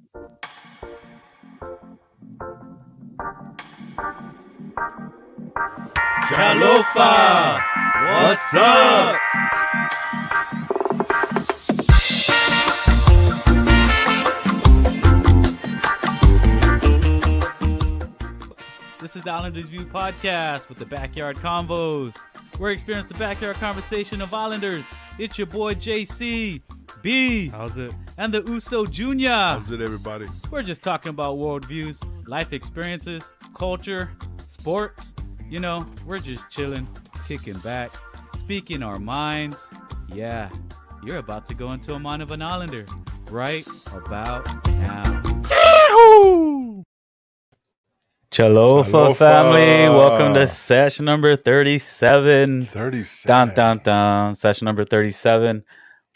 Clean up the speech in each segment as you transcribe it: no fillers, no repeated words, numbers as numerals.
Chålofa, what's up? This is the Islanders View podcast with the Backyard Convos. We're experiencing the backyard conversation of Islanders. It's your boy JC, B. How's it? And the Uso Jr. How's it, everybody? We're just talking about worldviews, life experiences, culture, sports. You know, we're just chilling, kicking back, speaking our minds. Yeah, you're about to go into a mind of an Islander right about now. Chålofa family, welcome to SESH number 37. 37. Dun, dun, dun. SESH number 37.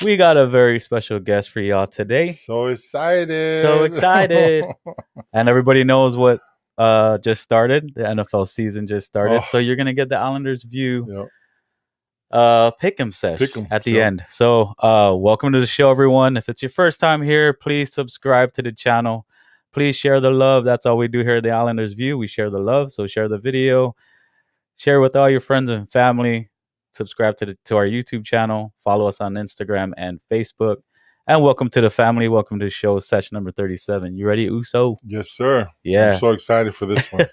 We got a very special guest for y'all today. So excited. So excited. And everybody knows what just started. The NFL season just started. So you're going to get the Islanders view pick'em sesh at the end. So welcome to the show, everyone. If it's your first time here, please subscribe to the channel. Please share the love. That's all we do here at the Islanders View. We share the love. So share the video. Share with all your friends and family. Subscribe to our YouTube channel. Follow us on Instagram and Facebook. And welcome to the family. Welcome to the show, session number 37. You ready, Uso? Yes, sir. Yeah. I'm so excited for this one.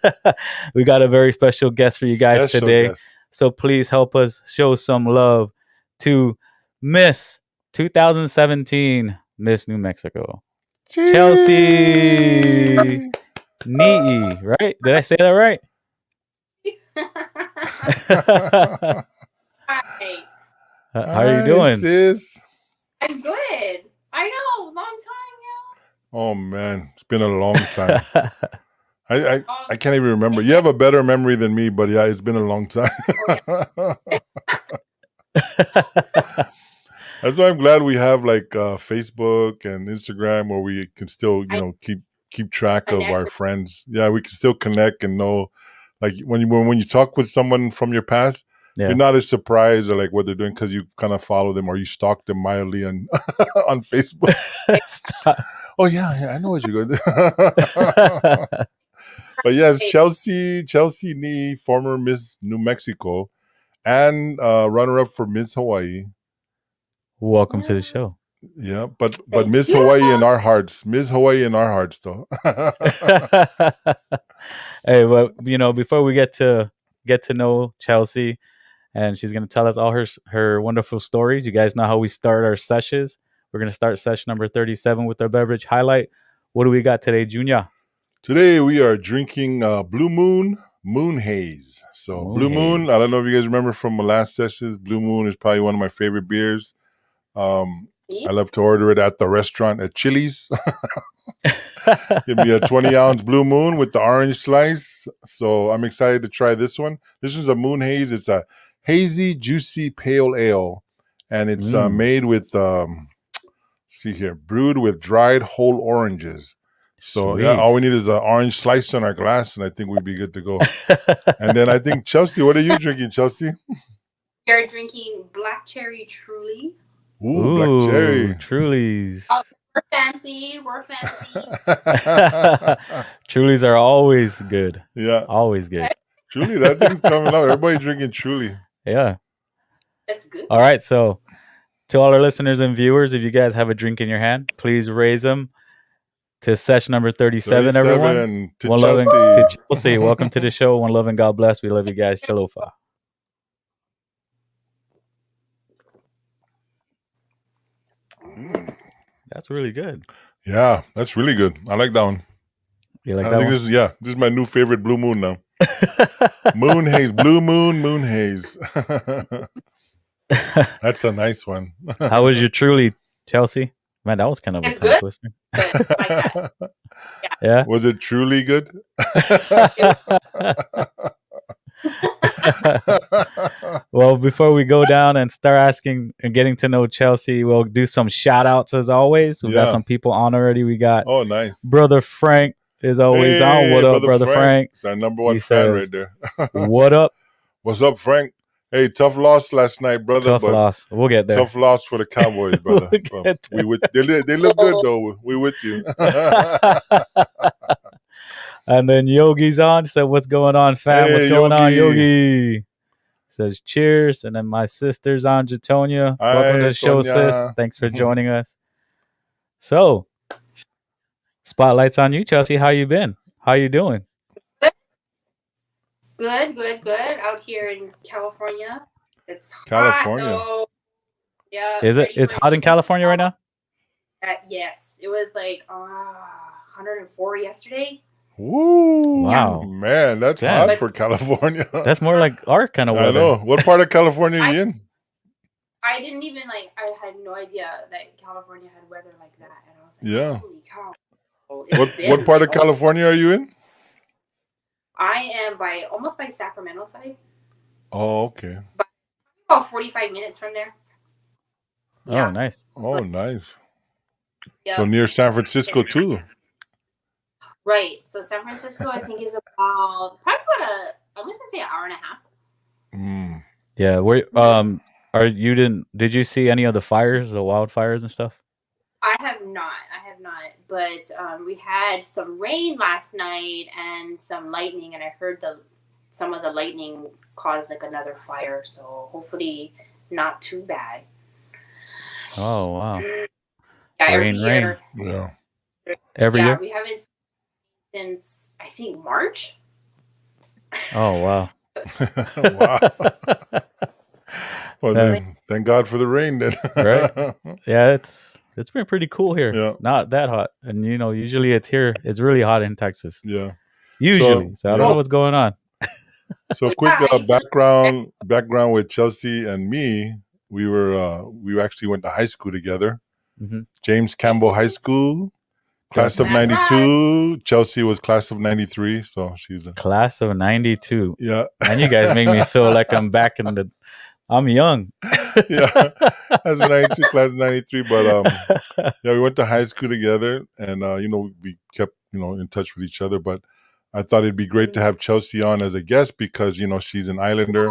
We got a very special guest for you guys today. Guest. So please help us show some love to Miss 2017 Miss New Mexico. Chelsey Nii, right? Did I say that right? Hi. How are you doing? Sis. I'm good. I know, long time Oh, man. It's been a long time. I can't even remember. You have a better memory than me, but yeah, it's been a long time. That's why I'm glad we have like Facebook and Instagram where we can still, keep track of our friends. Yeah, we can still connect and know, like when you talk with someone from your past, you're not as surprised or like what they're doing because you kind of follow them or you stalk them mildly on on Facebook. Oh yeah, I know what you're going to do. But yes, Chelsey Nii, former Miss New Mexico, and runner-up for Miss Hawaii. Welcome to the show. Yeah, but Miss Hawaii in our hearts. Miss Hawaii in our hearts, though. Hey, well, before we get to know Chelsey, and she's going to tell us all her wonderful stories. You guys know how we start our sessions. We're going to start session number 37 with our beverage highlight. What do we got today, Junior? Today we are drinking Blue Moon Haze. So Blue Moon, I don't know if you guys remember from the last sessions. Blue Moon is probably one of my favorite beers. I love to order it at the restaurant at Chili's. Give me a 20-ounce Blue Moon with the orange slice. So I'm excited to try this one. This is a Moon Haze. It's a hazy, juicy pale ale. And it's made with, brewed with dried whole oranges. So yeah, all we need is an orange slice on our glass, and I think we'd be good to go. And then I think, Chelsey, what are you drinking, Chelsey? We're drinking Black Cherry Truly. Ooh, Black Cherry. Trulies. Oh, we're fancy. Trulies are always good. Yeah. Always good. Truly, that thing's coming out. Everybody drinking Truly. Yeah. That's good. All right, so to all our listeners and viewers, if you guys have a drink in your hand, please raise them to session number 37, everyone. To One Chelsey. love to Chelsey. Welcome to the show. One love and God bless. We love you guys. Chålofa. That's really good. Yeah, that's really good. I like that one. You like I that think one? this is my new favorite Blue Moon now. Moon Haze, Blue Moon Haze. That's a nice one. How was your Truly, Chelsey? Man, that was kind of a tongue twister. Yeah. Was it truly good? Well, before we go down and start asking and getting to know Chelsey, we'll do some shout outs as always. We've got some people on already. We got nice. Brother Frank is always on. What up, Brother Frank? It's our number one fan right there. What up? What's up, Frank? Hey, tough loss last night, brother. Tough loss. We'll get there. Tough loss for the Cowboys, brother. They look good though. We with you. And then Yogi's on. So what's going on, fam? Hey, what's going Yogi. on, Yogi? Says cheers. And then my sister's on, Jatonia. Welcome to the show, sis. Thanks for joining us. So, spotlight's on you, Chelsey. How you been? How you doing? Good. Out here in California. It's California. hot, though. Yeah. Is it? It's hot in California right now? Yes. It was like 104 yesterday. Woo! Wow, man, that's hot for California. That's more like our kind of weather. I know. What part of California are you in? I didn't even I had no idea that California had weather like that, and I was like, yeah. Holy cow! What part of California are you in? I am almost by Sacramento side. Oh, okay. About 45 minutes from there. Yeah. Oh, nice. Oh, nice. Yep. So near San Francisco too. Right. So San Francisco, I think, is about I'm just gonna say an hour and a half. Mm. Yeah. Did you see any of the fires, the wildfires and stuff? I have not. But we had some rain last night and some lightning, and I heard some of the lightning caused like another fire. So hopefully not too bad. Oh wow. Yeah, rain. Yeah. Every year? We haven't since I think March. Oh wow. Wow. Well, then, thank God for the rain then. Right? Yeah, it's been pretty cool here. Yeah. Not that hot. And usually it's really hot in Texas. Yeah. Usually. So I don't know what's going on. So quick background with Chelsey and me. We actually went to high school together. Mm-hmm. James Campbell High School. Class of 92. Right. Chelsey was class of 93, so she's a class of 92. Yeah. And you guys make me feel like I'm back I'm young. Yeah. Class of 92, class of 93. But we went to high school together, and we kept in touch with each other. But I thought it'd be great to have Chelsey on as a guest because she's an Islander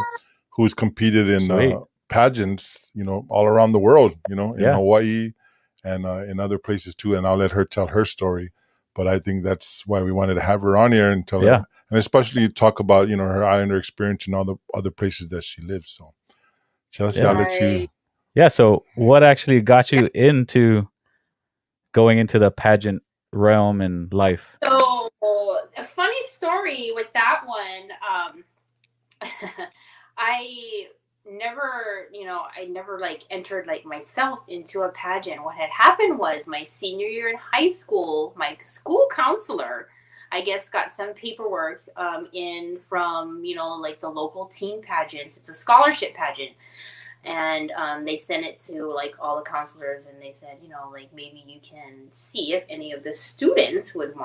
who's competed in pageants, all around the world, in Hawaii. And in other places too, and I'll let her tell her story. But I think that's why we wanted to have her on here and tell her, and especially talk about her Islander experience and all the other places that she lives. So, Chelsey, I'll let you. Yeah. So, what actually got you into going into the pageant realm and life? So, a funny story with that one. I never entered myself into a pageant. What had happened was my senior year in high school, my school counselor, I guess, got some paperwork in from, the local teen pageants. It's a scholarship pageant. And they sent it to all the counselors, and they said, maybe you can see if any of the students would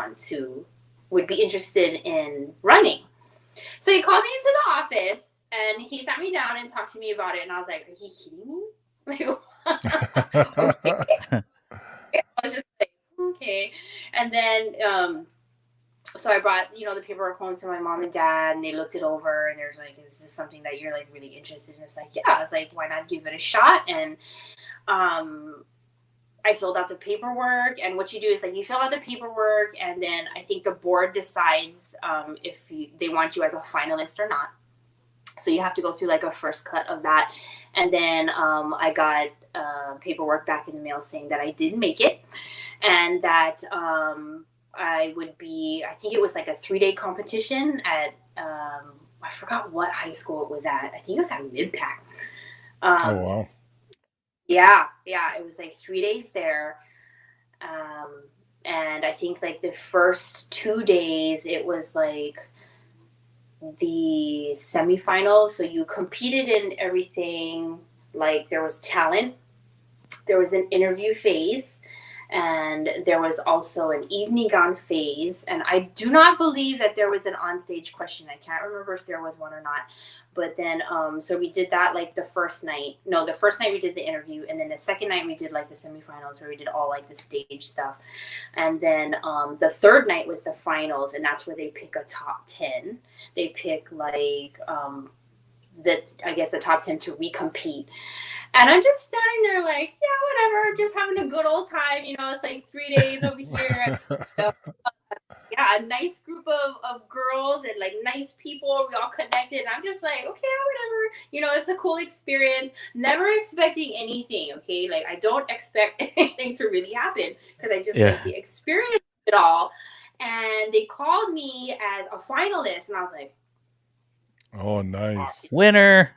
be interested in running. So he called me into the office. And he sat me down and talked to me about it. And I was like, are you kidding me? Okay. I was just like, okay. And then, so I brought, the paperwork home to my mom and dad, and they looked it over, and there's like, is this something that you're really interested in? It's like, yeah. I was like, why not give it a shot? And I filled out the paperwork, and what you do is you fill out the paperwork, and then I think the board decides if they want you as a finalist or not. So you have to go through a first cut of that. And then I got paperwork back in the mail saying that I did make it, and that I would be, I think it was a 3-day competition at, I forgot what high school it was at. I think it was at Mid-Pac. Oh, wow. Yeah. It was 3 days there. And I think the first 2 days, it was the semifinals. So you competed in everything. There was talent, there was an interview phase, and there was also an evening gown phase. And I do not believe that there was an onstage question. I can't remember if there was one or not. But then, so we did that the first night. No, the first night we did the interview, and then the second night we did the semifinals, where we did all the stage stuff. And then the third night was the finals, and that's where they pick a top 10. They pick the top 10 to recompete. And I'm just standing there like, yeah, whatever, just having a good old time. You know, it's like 3 days over here. So, yeah, a nice group of girls and like nice people. We all connected. And I'm just like, okay, whatever. You know, it's a cool experience. Never expecting anything, okay? Like, I don't expect anything to really happen because I just like the experience of it all. And they called me as a finalist. And I was like, oh, nice. Winner.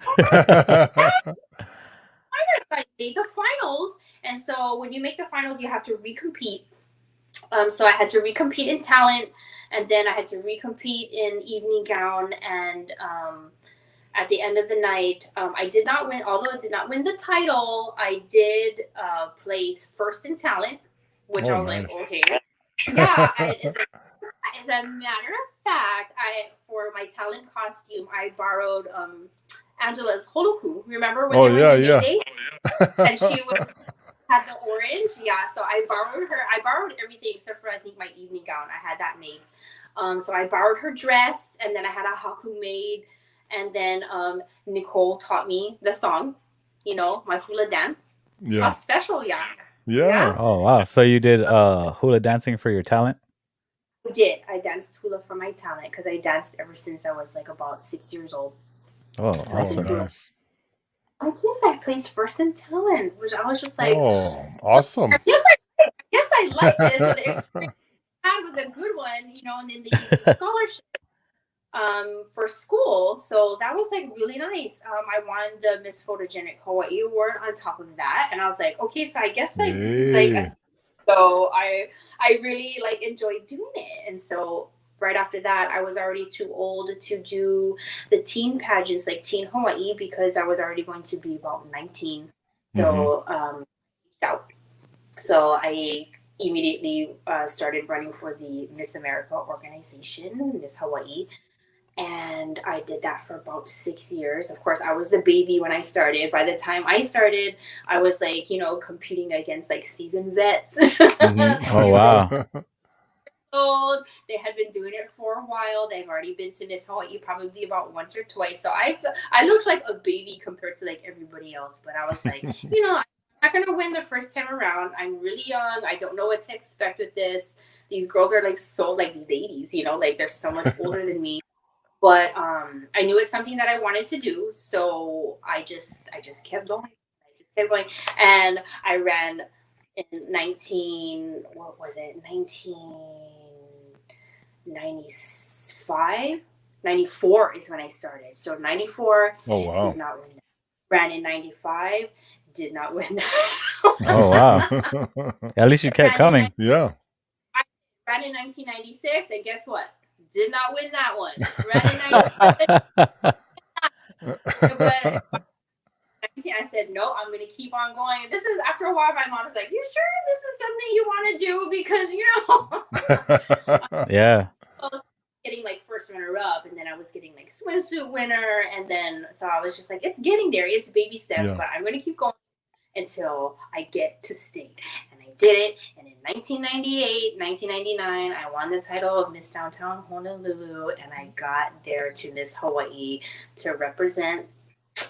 I made the finals, and so when you make the finals, you have to recompete. So I had to recompete in talent, and then I had to recompete in evening gown. And at the end of the night, I did not win. Although I did not win the title, I did place first in talent, which I was like, okay, yeah. As a matter of fact, for my talent costume, I borrowed Angela's holoku. Remember when they were in the midday? And she had the orange. Yeah, so I borrowed her. I borrowed everything except for I think my evening gown. I had that made. So I borrowed her dress, and then I had a haku made. And then Nicole taught me the song, you know, my hula dance. Yeah. Special, yeah. Oh, wow. So you did hula dancing for your talent? I did. I danced hula for my talent because I danced ever since I was like about 6 years old. Oh, so awesome. Nice. I did. I placed first in talent, which I was just like, oh, awesome. I guess I like this. So the experience I had was a good one, you know, and then the scholarship for school. So that was like really nice. I won the Miss Photogenic Hawaii Award on top of that. And I was like, okay, so I guess like this is like so I really like enjoyed doing it. And so right after that, I was already too old to do the teen pageants, like Teen Hawaii, because I was already going to be about 19. So, so I immediately started running for the Miss America organization, Miss Hawaii. And I did that for about 6 years. Of course, I was the baby when I started. By the time I started, I was like, you know, competing against like seasoned vets. Oh, wow. Old. They had been doing it for a while. They've already been to Miss Hawaii probably about once or twice. So I looked like a baby compared to like everybody else. But I was like, you know, I'm not going to win the first time around. I'm really young. I don't know what to expect with this. These girls are like so like ladies, you know, like they're so much older than me. But I knew it's something that I wanted to do. So I just kept going. And I ran in 1995, 94 is when I started. So 94, oh, wow. Did not win that. Ran in 95, did not win that. Oh, wow. At least you kept coming. Yeah. I ran in 1996, and guess what? Did not win that one. Ran in 97. I said, no, I'm going to keep on going. And this is after a while, my mom was like, you sure this is something you want to do? Because, you know. Yeah. I was getting like first runner up, and then I was getting like swimsuit winner. And then, so I was just like, it's getting there. It's baby steps, but I'm going to keep going until I get to state. And I did it. And in 1998, 1999, I won the title of Miss Downtown Honolulu. And I got there to Miss Hawaii to represent.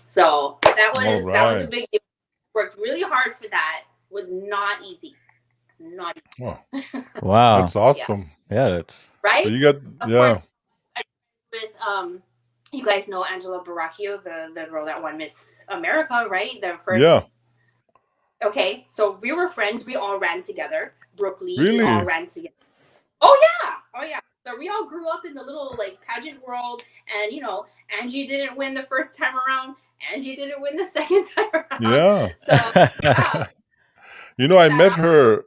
So that was a big deal. Worked really hard for that. Was not easy. Not easy. Wow. That's awesome. Yeah, that's right. So you got of course, with you guys know Angela Baracchio, the girl that won Miss America, right? The first. Yeah. Okay, so we were friends. We all ran together. Brooke Lee, really? We all ran together. Oh yeah. So we all grew up in the little like pageant world, and you know, Angie didn't win the first time around. Angie didn't win the second time around. Yeah. So yeah. You know, I met her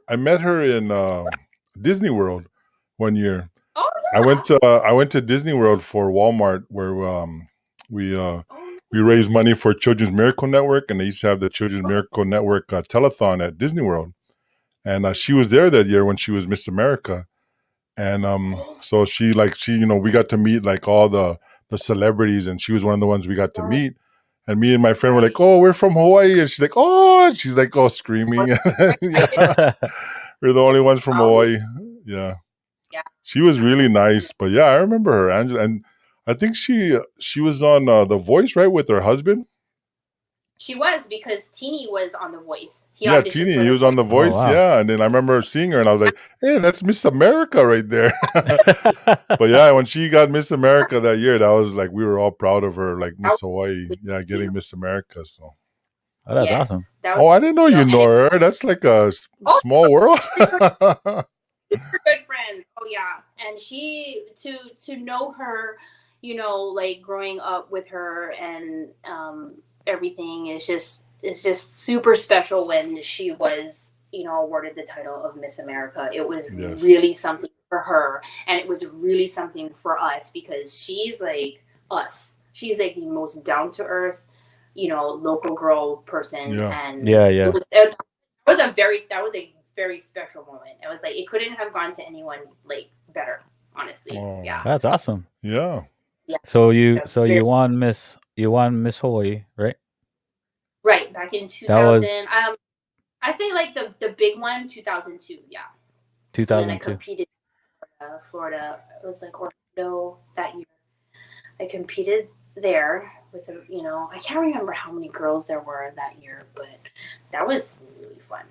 in Disney World one year. Oh I yeah. went to Disney World for Walmart, where we raised money for Children's Miracle Network, and they used to have the Children's Miracle Network telethon at Disney World. And she was there that year when she was Miss America. And so she you know, we got to meet like all the celebrities, and she was one of the ones we got to meet. And me and my friend were like, oh, we're from Hawaii. And she's like, oh, screaming. Yeah. We're the only ones from Hawaii. Yeah. Yeah. She was really nice. But yeah, I remember her. And I think she was on The Voice, right, with her husband. She was, because Teeny was on The Voice. Teeny, he was on The Voice, oh, wow. Yeah. And then I remember seeing her, and I was like, "Hey, that's Miss America right there." But yeah, when she got Miss America that year, that was like, we were all proud of her, like Miss Hawaii, getting Miss America. So, oh, that's awesome. I didn't know you know her. That's like a small world. We're good friends. Oh yeah, and she to know her, like growing up with her and everything is just super special when she was awarded the title of Miss America. It was really something for her, and it was really something for us, because she's like us. She's like the most down to earth, local girl person. And it was a very special moment. It was like, it couldn't have gone to anyone like better, honestly. Oh, yeah, that's awesome. Yeah. So you won Miss Hawaii, right? Right, back in 2000. I say like the big one, 2002. Yeah. 2002. And then I competed in Florida. It was like Orlando that year. I competed there with I can't remember how many girls there were that year, but that was really fun.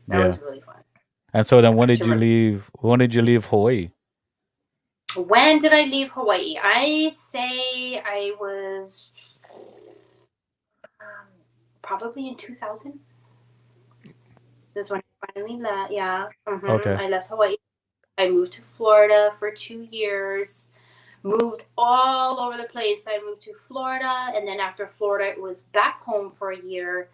That was really fun. And so then when did you leave Hawaii? When did I leave Hawaii? I say I was probably in 2000. This is when I finally left. Yeah. Mm-hmm. Okay. I left Hawaii. I moved to Florida for 2 years. Moved all over the place. I moved to Florida, and then after Florida, it was back home for a year.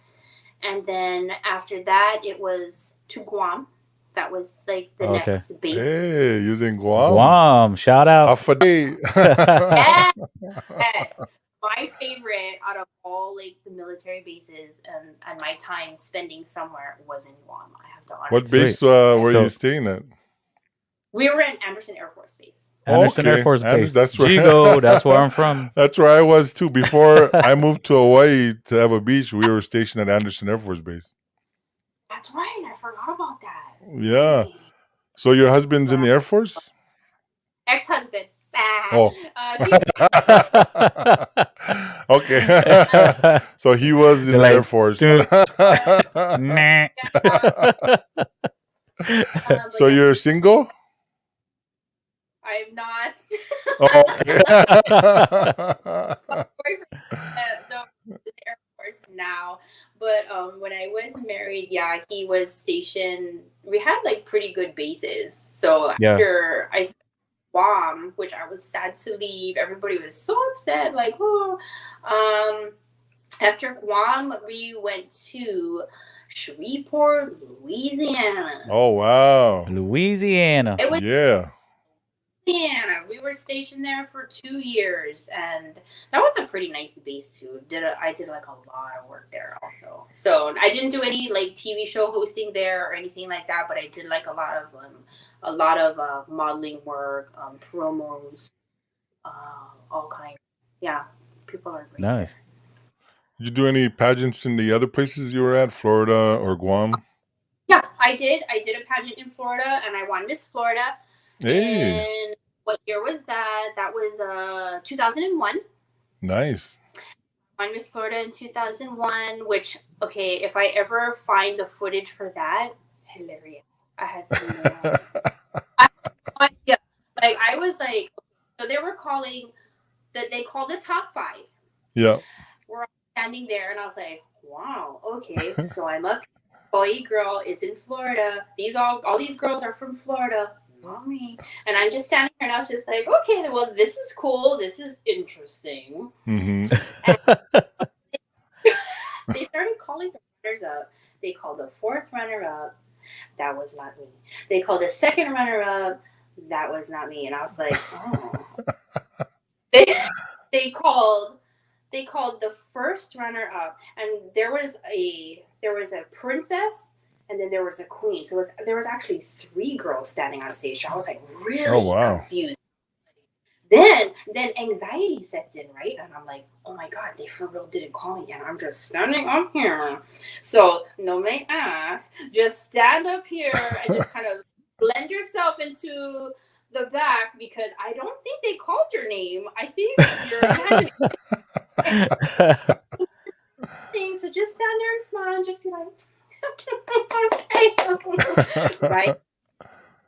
And then after that, it was to Guam. That was like the next base. Hey, using Guam. Guam, shout out. Half a day. Yes. My favorite out of all like the military bases and my time spending somewhere was in Guam. I have to honestly. What base were you staying at? We were in Anderson Air Force Base. Anderson Air Force Base. That's where Jigo, that's where I'm from. That's where I was too. Before I moved to Hawaii to have a beach, we were stationed at Anderson Air Force Base. That's right. I forgot about that. Yeah. So your husband's in the Air Force? Ex-husband. Oh. Okay. So he was in the Air Force. So you're single? I'm not. Oh, okay. The Air Force now, but when I was married, he was stationed. We had like pretty good bases. So after I Guam, which I was sad to leave, everybody was so upset. Like, after Guam, we went to Shreveport, Louisiana. Oh wow, Louisiana! It was Louisiana. We were stationed there for 2 years, and that was a pretty nice base too. I did like a lot of work there also. So I didn't do any like TV show hosting there or anything like that, but I did like a lot of modeling work, promos, all kinds. Yeah, people are great. Nice. Did you do any pageants in the other places you were at, Florida or Guam? Yeah, I did. I did a pageant in Florida, and I won Miss Florida. Hey. And what year was that? That was 2001. Nice. I won Miss Florida in 2001, which, okay, if I ever find the footage for that, hilarious. I had no idea. Like, I was like, so they were calling, they called the top 5. Yeah. We're all standing there, and I was like, wow, okay, so I'm up. Boy girl is in Florida. All these girls are from Florida. Mommy. And I'm just standing here, and I was just like, okay, well, this is cool. This is interesting. Mm-hmm. They started calling the runners up. They called the 4th runner up. That was not me. They called the 2nd runner up. That was not me. And I was like, oh. They called the 1st runner up, and there was a princess, and then there was a queen. So there was actually 3 girls standing on stage. So I was like really confused. Then anxiety sets in, right? And I'm like, oh my God, they for real didn't call me. And I'm just standing up here. So no make ass, just stand up here and just kind of blend yourself into the back because I don't think they called your name. I think you're imagining things. So just stand there and smile and just be like, okay. Right?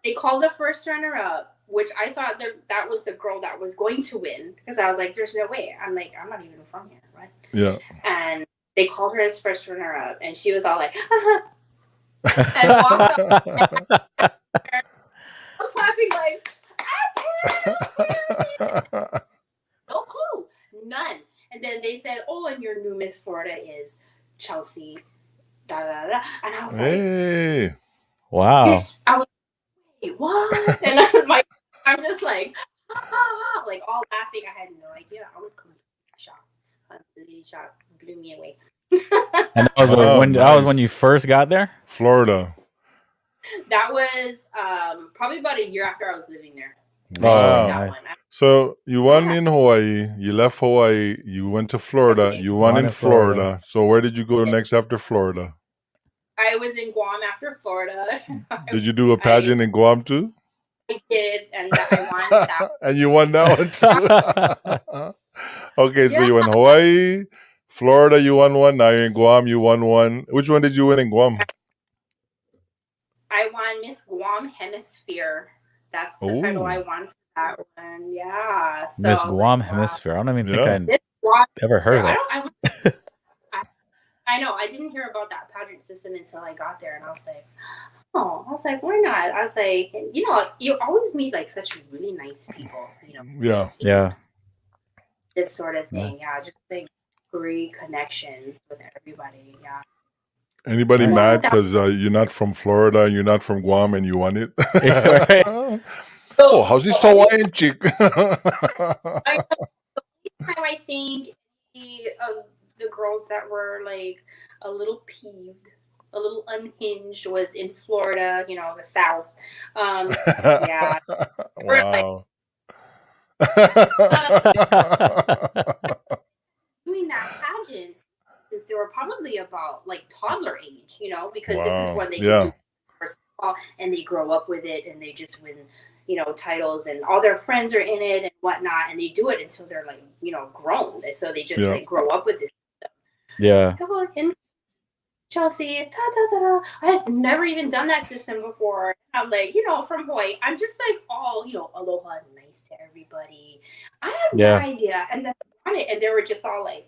They called the first runner up, which I thought that was the girl that was going to win because I was like, there's no way. I'm like, I'm not even from here, right? Yeah. And they called her as first runner up, and she was all like, and walked up. I'm clapping like, no clue, none. And then they said, oh, and your new Miss Florida is Chelsey, da da da. And I was like, wow. Yes. I was like, what? And I'm just like, like all laughing. I had no idea. I was completely shocked. Completely shocked. Blew me away. And that was when you first got there? Florida. That was probably about a year after I was living there. Wow. Nice. So you won in Hawaii, you left Hawaii, you went to Florida, you won in Florida. So where did you go next after Florida? I was in Guam after Florida. Did you do a pageant in Guam too? I did, and I won that. And you won that one too? Okay, so you went Hawaii, Florida, you won one. Now you're in Guam, you won one. Which one did you win in Guam? I won Miss Guam Hemisphere. That's the title I won for that one. Yeah. So Miss Guam Hemisphere. I don't even think I ever heard of it. I know. I didn't hear about that pageant system until I got there, and I was like, oh, I was like, why not? I was like, you know, you always meet like such really nice people, you know. Yeah. This sort of thing. Yeah. Just like great connections with everybody. Yeah. Anybody mad because you're not from Florida, you're not from Guam, and you won it? Oh, how's this Hawaiian chick? I think the girls that were like a little peeved, a little unhinged was in Florida, you know, the South. Yeah. Wow. Doing that pageant, since they were probably about like toddler age, you know, because this is when they can do first of all, and they grow up with it and they just win, you know, titles and all their friends are in it and whatnot, and they do it until they're like, you know, grown, and so they just like grow up with it. Yeah. Come on in, Chelsey. I had never even done that system before. I'm like, you know, from Hawaii, I'm just like all, you know, aloha, nice to everybody. I have no idea, and then I won it, and they were just all like.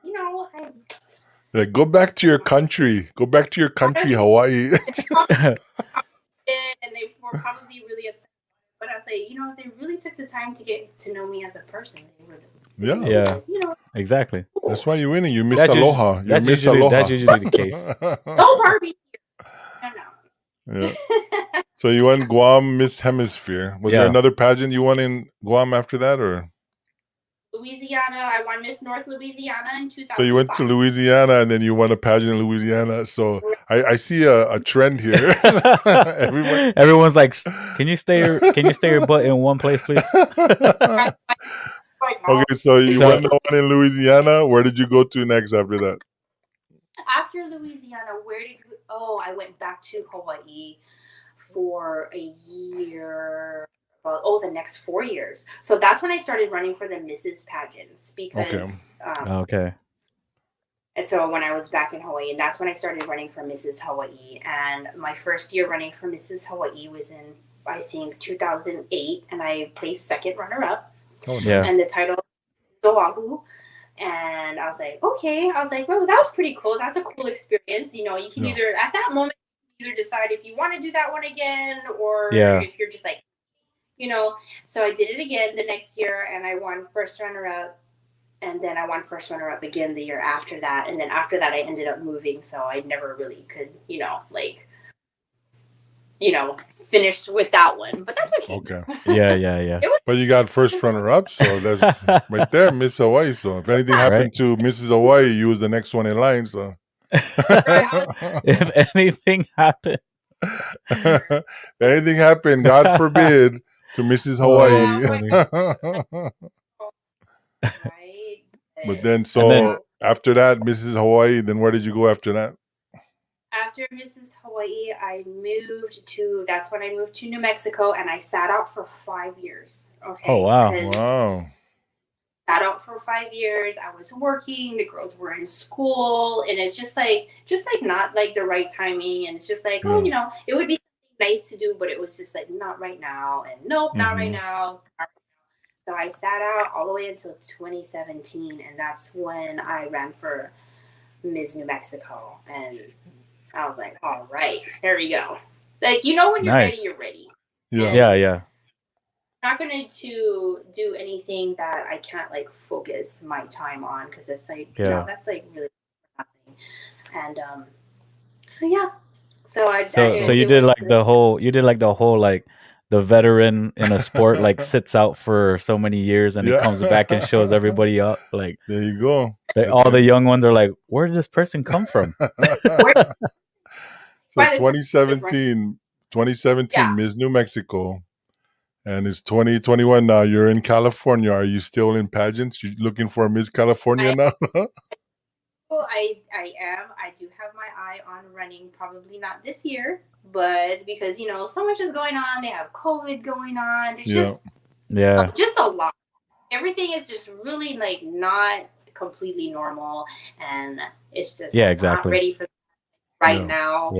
You know, go back to your country. Go back to your country, Hawaii. And they were probably really upset. But I say, you know, if they really took the time to get to know me as a person, they would. Yeah. You know, exactly. That's why you're winning. You miss aloha. You miss aloha. That's usually the case. No Barbie. No. Yeah. So you won Guam Miss Hemisphere. Was there another pageant you won in Guam after that, or? Louisiana. I won Miss North Louisiana in 2005. So you went to Louisiana and then you won a pageant in Louisiana. So I see a trend here. Everyone's like, can you stay your butt in one place, please? Okay, so you won the one in Louisiana. Where did you go to next after that? After Louisiana, I went back to Hawaii for a year. The next 4 years. So that's when I started running for the Mrs. pageants because And so when I was back in Hawaii, and that's when I started running for Mrs. Hawaii. And my first year running for Mrs. Hawaii was in, I think, 2008, and I placed second runner-up. Oh, yeah. And the title was Oahu. And I was like, okay. I was like, well, that was pretty cool. That's a cool experience. You know, you can either, at that moment, either decide if you want to do that one again, or if you're just like, you know. So I did it again the next year, and I won first runner-up. And then I won first runner-up again the year after that. And then after that, I ended up moving. So I never really could, finished with that one. But that's okay. Okay. Yeah. But you got first runner-up. So that's right there, Miss Hawaii. So if anything happened to Mrs. Hawaii, you was the next one in line. So if anything happened. If anything happened, God forbid, to Mrs. Hawaii. Right. But then, After that, Mrs. Hawaii, then where did you go after that? After Mrs. Hawaii, that's when I moved to New Mexico, and I sat out for 5 years. Okay. Oh, wow. Wow. Sat out for 5 years. I was working, the girls were in school, and it's just like not like the right timing. And it's just like, oh, it would be something nice to do, but it was just like, not right now. And nope, not right now. So I sat out all the way until 2017, and that's when I ran for Miss New Mexico. And I was like, all right, here we go. Like, when you're ready, you're ready. Yeah. I'm not going to do anything that I can't like focus my time on, because it's like, that's like really nothing. And so you did like the whole like the veteran in a sport like sits out for so many years and he comes back and shows everybody up. Like, there you go. All the young ones are like, where did this person come from? So 2017, Miss New Mexico, and it's 2021 now. You're in California. Are you still in pageants? You looking for Miss California now? I am. I do have my eye on running. Probably not this year, but because so much is going on. They have COVID going on. There's just a lot. Everything is just really like not completely normal, and it's just not ready for now.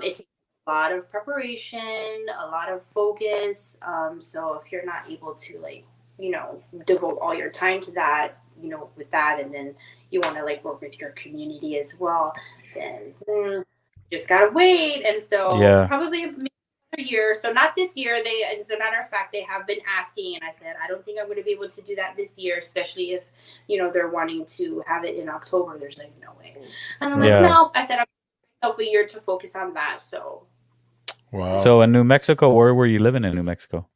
It takes a lot of preparation, a lot of focus. So if you're not able to like devote all your time to that, with that, and then you want to like work with your community as well, then just gotta wait. And so probably another year. So not this year. As a matter of fact, they have been asking, and I said I don't think I'm going to be able to do that this year, especially if they're wanting to have it in October. There's like no way. And I'm like, no. I said I'm giving myself a year to focus on that. So. Wow. So in New Mexico, where were you living in New Mexico?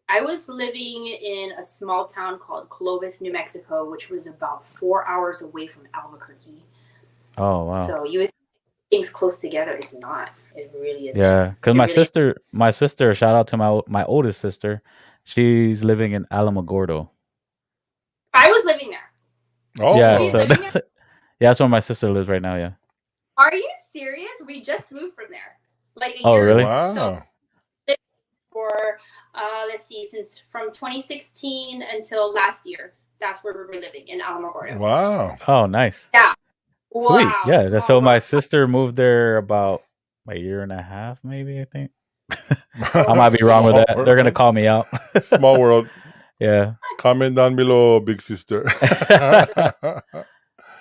I was living in a small town called Chålofa, New Mexico, which was about 4 hours away from Albuquerque. Oh, wow. So you would think things close together. It's not. It really isn't. Yeah, because my sister, shout out to my oldest sister. She's living in Alamogordo. I was living there. Oh. Yeah, that's where my sister lives right now, yeah. Are you serious? We just moved from there. Like a year Oh, really? ago. Wow. So, for let's see, since from 2016 until last year, that's where we were living, in Alamogordo. Wow. Oh, nice. Yeah. Sweet. Wow. Yeah. So my sister moved there about a year and a half, maybe, I think. I might be wrong with that. They're gonna call me out. Small world. Yeah. Comment down below, big sister. Oh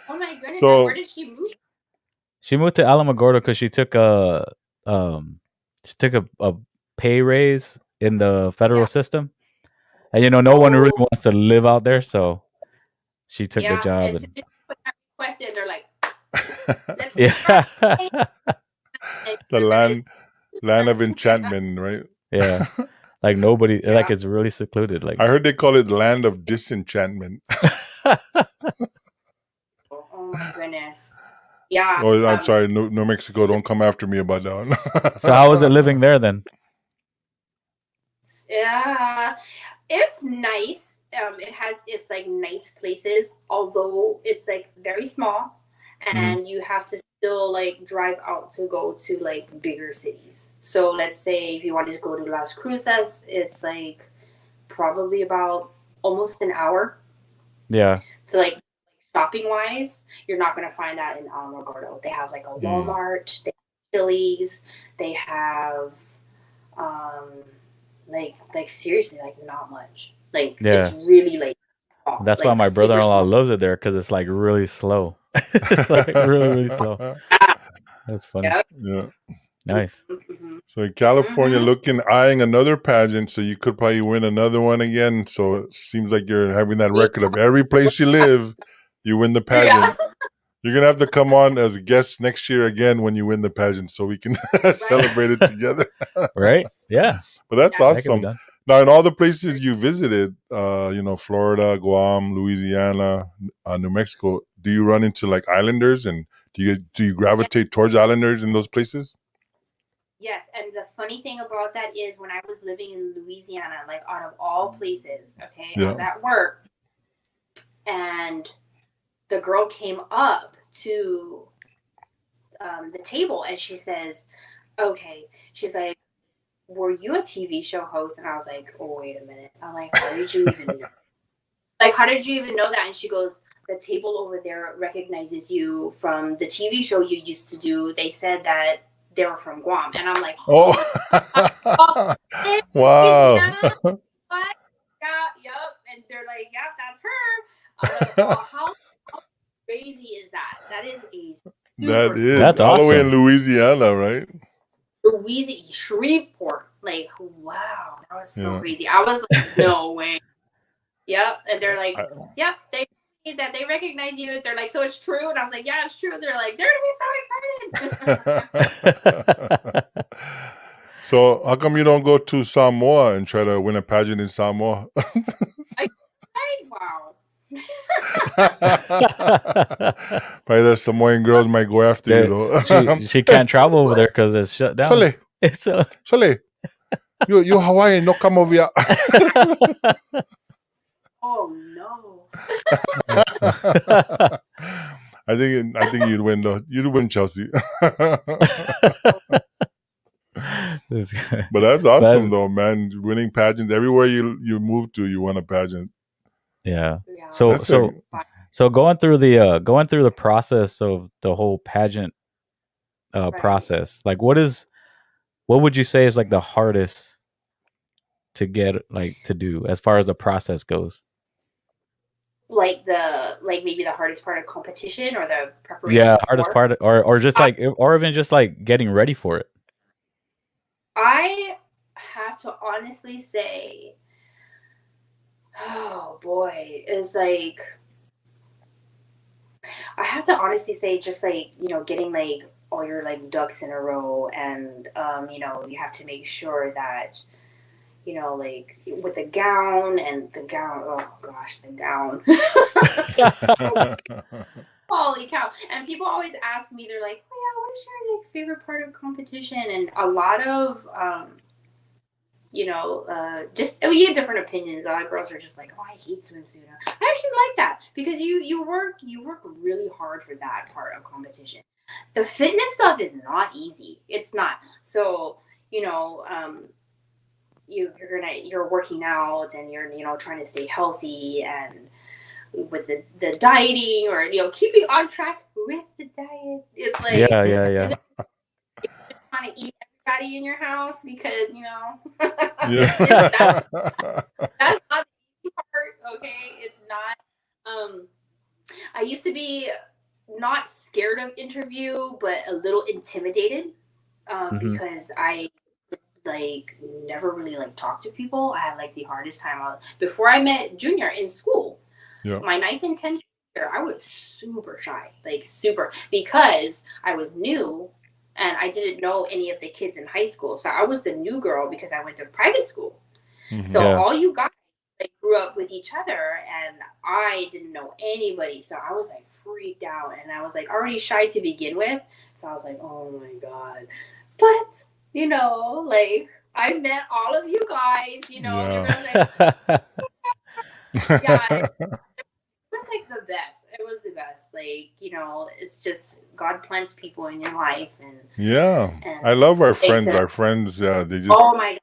my goodness. So, where did she move? She moved to Alamogordo because she took a pay raise in the federal system, and no one really wants to live out there, so she took the job. As soon as put that request in, they're like, let's the land of enchantment, right? Yeah. Like nobody, like it's really secluded. Like I heard they call it land of disenchantment. Oh my goodness. Yeah. Oh, I'm sorry, New Mexico. Don't come after me about that one. So how was it living there then? Yeah, it's nice. It's like nice places, although it's like very small, and you have to still like drive out to go to like bigger cities. So let's say if you wanted to go to Las Cruces, it's like probably about almost an hour. Yeah. So like shopping wise, you're not going to find that in Alamogordo. They have like a Walmart, they have Chili's, they have like seriously, like not much. Like it's really like that's why my brother-in-law loves it there, because it's like really slow. Like really slow. That's funny. Yeah. Nice. So in California, eyeing another pageant, so you could probably win another one again. So it seems like you're having that record of every place you live, you win the pageant. You're gonna have to come on as a guest next year again when you win the pageant, so we can celebrate it together. Right? Yeah. But that's awesome. Now, in all the places you visited, Florida, Guam, Louisiana, New Mexico, do you run into like islanders, and do you gravitate towards islanders in those places? Yes, and the funny thing about that is when I was living in Louisiana, like out of all places, I was at work, and the girl came up to the table and she says, okay, she's like, were you a TV show host? And I was like, oh, wait a minute. I'm like, how did you even know? Like, how did you even know that? And she goes, the table over there recognizes you from the TV show you used to do. They said that they were from Guam. And I'm like, wow. What? Yeah, yep. And they're like, yep, that's her. I'm like, oh, how crazy is that? That is that's all awesome. the way in Louisiana, right? Louisiana, Shreveport. Like, wow, that was so crazy. I was like, no way. Yep. And they're like, yep, they recognize you. They're like, so it's true? And I was like, yeah, it's true. They're like, they're gonna be so excited. So how come you don't go to Samoa and try to win a pageant in Samoa? Wow. Probably the Samoan girls might go after you though. she can't travel over there because it's shut down. Sole, it's Sole, you Hawaiian, no come over here. Oh no. I think you'd win though. You'd win, Chelsey. But that's awesome though, man. Winning pageants everywhere you move to, you win a pageant. Yeah. So going through the process of the whole pageant process, like what would you say is like the hardest to get, like, to do as far as the process goes? Like maybe the hardest part of competition or the preparation? Yeah, hardest part, or just like, or even just like getting ready for it. I have to honestly say, oh boy, it's like, I have to honestly say, just like, getting like all your like ducks in a row, and you have to make sure that, like with the gown, oh gosh, the gown. Holy cow. And people always ask me, they're like, oh yeah, what is your like favorite part of competition? And a lot of we get different opinions. A lot of girls are just like, oh, I hate swimsuit. I actually like that because you work really hard for that part of competition. The fitness stuff is not easy. It's not. So, you're working out and you're trying to stay healthy, and with the dieting, or keeping on track with the diet. It's like, yeah. You're trying to eat everybody in your house because that's not the easy part. Okay, it's not. I used to be not scared of interview, but a little intimidated because I like never really like talked to people. I had like the hardest time before I met Junior in school. Yeah. My 9th and 10th year, I was super shy, like super, because I was new and I didn't know any of the kids in high school. So I was the new girl because I went to private school. Mm-hmm. So all you guys like grew up with each other, and I didn't know anybody. So I was like freaked out, and I was like already shy to begin with. So I was like, oh my God. But like I met all of you guys, yeah. It was like the best. It was the best. Like, it's just God plants people in your life, and I love our friends. Our friends, they just. Oh my God.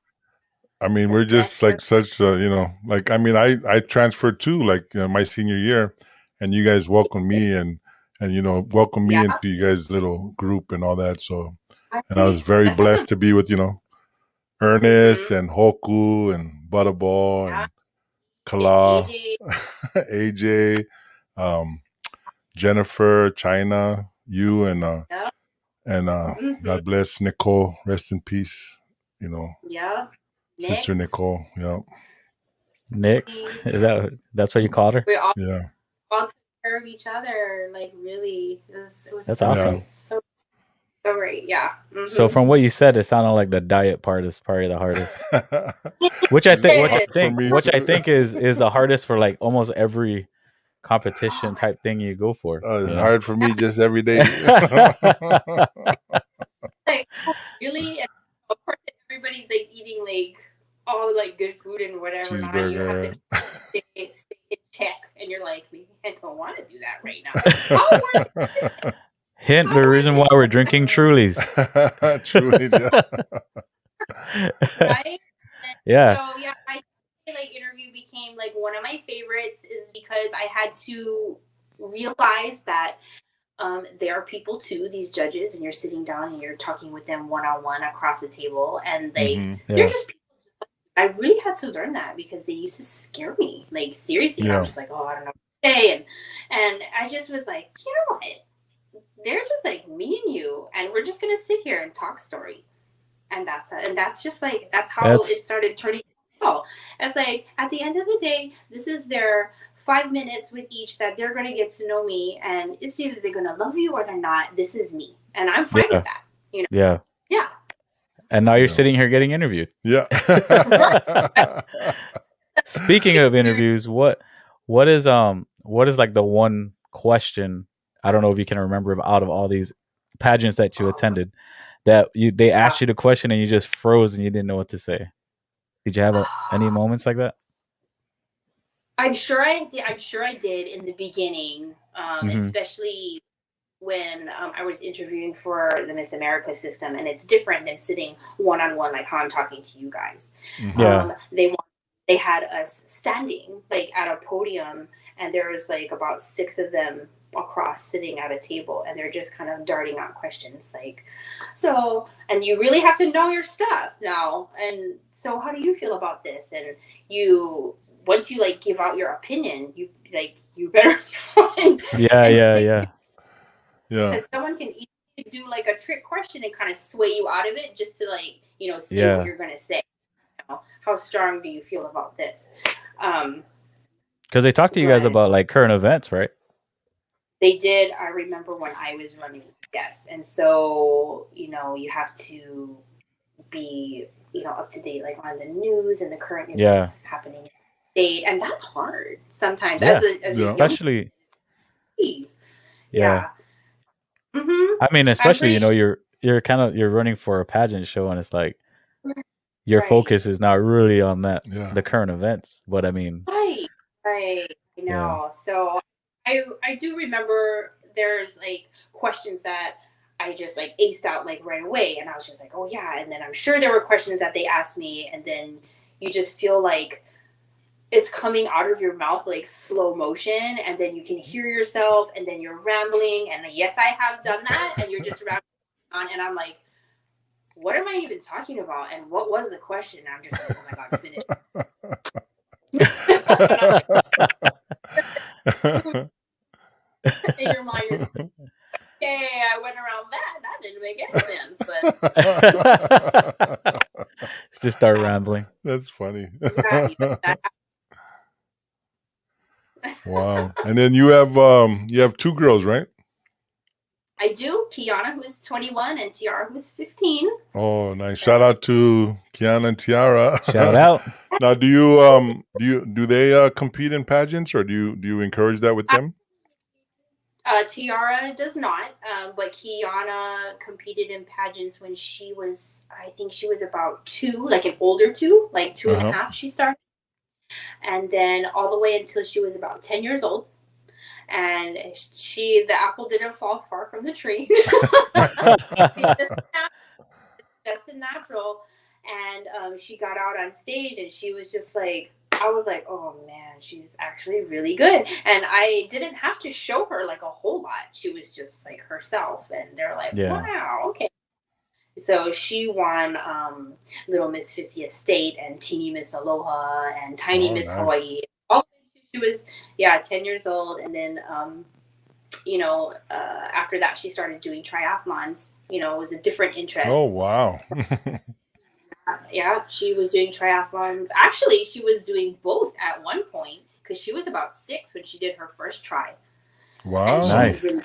I mean, we're just like such, like, I mean, I transferred too, like, my senior year, and you guys welcomed me and welcomed me into you guys' little group and all that. So, and I was very blessed to be with, Ernest and Hoku and Butterball and Kala, AJ, Jennifer, China, you, and God bless Nicole, rest in peace. Sister Nicole, Nix, that's what you called her? We all took care of each other, like really. It was that's awesome. So great, yeah. Mm-hmm. So from what you said, it sounded like the diet part is probably the hardest, which I think is the hardest for like almost every competition type thing you go for. It's hard for me just every day. Like, really, and of course, everybody's like eating like all like good food and whatever. Not, you have to stay in check, and you're like, maybe I don't want to do that right now. Hint: the reason why we're drinking Trulies. Trulies, right? Yeah. So yeah, I like interview became like one of my favorites is because I had to realize that there are people too, these judges, and you're sitting down and you're talking with them one-on-one across the table, and they're just people. I really had to learn that because they used to scare me, like seriously. I'm just like, oh, I don't know what to say, and I just was like, you know what? They're just like me and you, and we're just gonna sit here and talk story, and that's just like that's how it started turning. Oh, it's like at the end of the day, this is their 5 minutes with each that they're gonna get to know me, and it's either they're gonna love you or they're not. This is me, and I'm fine with that. You know? Yeah. And now you're sitting here getting interviewed. Yeah. Speaking of interviews, what is like the one question, I don't know if you can remember, out of all these pageants that you attended, that they asked you the question and you just froze and you didn't know what to say? Did you have any moments like that? I'm sure I did in the beginning, especially when I was interviewing for the Miss America system, and it's different than sitting one-on-one like how I'm talking to you guys. They had us standing like at a podium, and there was like about 6 of them across sitting at a table, and they're just kind of darting out questions like, so, and you really have to know your stuff now, and so how do you feel about this? And once you like give out your opinion, you better yeah because someone can easily do like a trick question and kind of sway you out of it just to like, you know, see what you're going to say. You know, how strong do you feel about this? Because they talked to you guys about like current events, right? They did. I remember when I was running, yes. And so, you know, you have to be, you know, up to date like on the news and the current events happening in the state. And that's hard sometimes as a especially Mm-hmm. I mean, especially, you know, you're running for a pageant show, and it's like your focus is not really on that the current events. But I mean, right, I know. So I do remember there's like questions that I just like aced out like right away, and I was just like, oh yeah. And then I'm sure there were questions that they asked me, and then you just feel like it's coming out of your mouth like slow motion, and then you can hear yourself, and then you're rambling, and yes, I have done that, and you're just rambling on, and I'm like, what am I even talking about? And what was the question? And I'm just like, oh my God, finish. In your mind, you're like, okay, I went around that. That didn't make any sense, but just start rambling. That's funny. Wow. And then you have 2 girls, right? I do. Kiana, who's 21, and Tiara, who's 15. Oh, nice. Shout out to Kiana and Tiara. Shout out. Now, do they compete in pageants, or do you encourage that with them? Tiara does not, but Kiana competed in pageants when she was, I think she was about 2, like an older 2, like 2 and a half she started. And then all the way until she was about 10 years old. And the apple didn't fall far from the tree. Just a natural. And she got out on stage, and she was just like, I was like, oh man, she's actually really good. And I didn't have to show her like a whole lot. She was just like herself. And they're like, wow, okay. So she won Little Miss 50th State and Teeny Miss Aloha and Tiny Miss Hawaii. She was 10 years old, and then after that she started doing triathlons. You know, it was a different interest. Oh wow. Yeah, she was doing triathlons. Actually, she was doing both at one point because she was about 6 when she did her first tri. Wow, and she nice. was really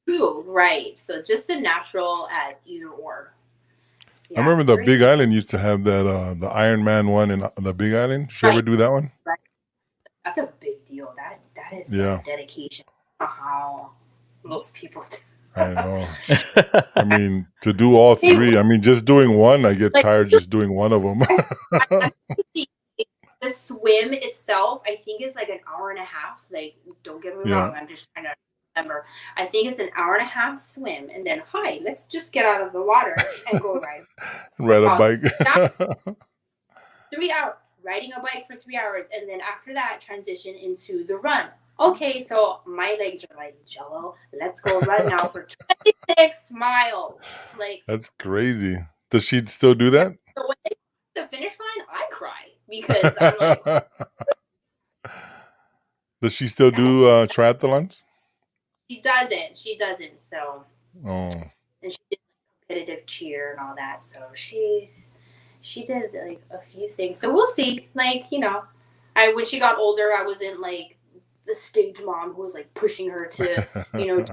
cool, right? So just a natural at either or. Yeah, I remember the Big Island used to have that the Ironman one in the Big Island. Did you ever do that one? Right. That's a big deal. That is some dedication. How most people do. I know. I mean, to do all 3. I mean, just doing one, I get tired just doing one of them. The the swim itself, I think, is like an hour and a half. Like, don't get me wrong. I'm just trying to remember. I think it's an hour and a half swim, and then let's just get out of the water and go ride a bike. 3 hours riding a bike for 3 hours, and then after that, transition into the run. Okay, so my legs are like jello. Let's go run now for 26 miles. Like, that's crazy. Does she still do that? So when they the finish line, I cry because I'm like. Does she still do triathlons? She doesn't. So. Oh. And she did competitive cheer and all that. So she did like a few things. So we'll see. Like, you know, when she got older, I wasn't like the stage mom who was like pushing her to, you know,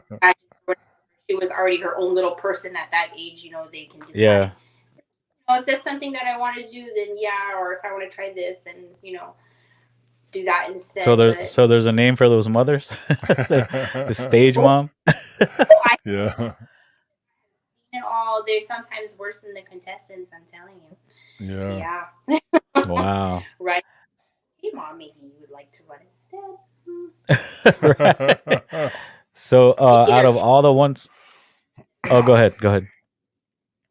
she was already her own little person at that age. You know, they can decide. Yeah. You know, if that's something that I want to do, then yeah. Or if I want to try this, then you know. Do that instead. So there's a name for those mothers. The stage mom. Yeah. And all they're sometimes worse than the contestants. I'm telling you. Yeah. Yeah. Wow. Right. Hey, mom, maybe you would like to run instead. Right. So out of all the ones, go ahead.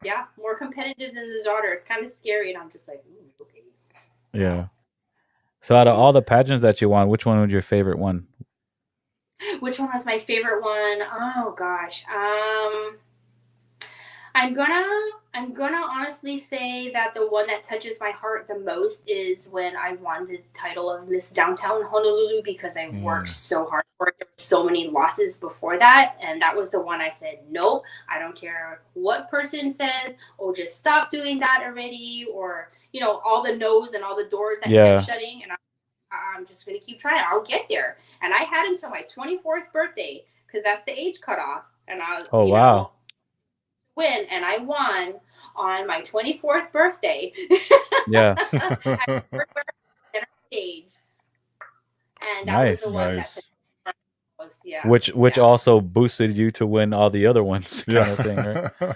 Yeah, more competitive than the daughter. It's kind of scary, and I'm just like, okay. Yeah. So out of all the pageants that you won, which one was your favorite one? Which one was my favorite one? Oh gosh. I'm gonna honestly say that the one that touches my heart the most is when I won the title of Miss Downtown Honolulu, because I worked so hard for it. There were so many losses before that, and that was the one I said, nope, I don't care what person says, just stop doing that already, or you know, all the no's and all the doors that kept shutting, and I'm just gonna keep trying. I'll get there. And I had until my 24th birthday, because that's the age cutoff, and I was know, win, and I won on my 24th birthday. Yeah. At center stage, and that was the one that was, which also boosted you to win all the other ones, kind of thing, right?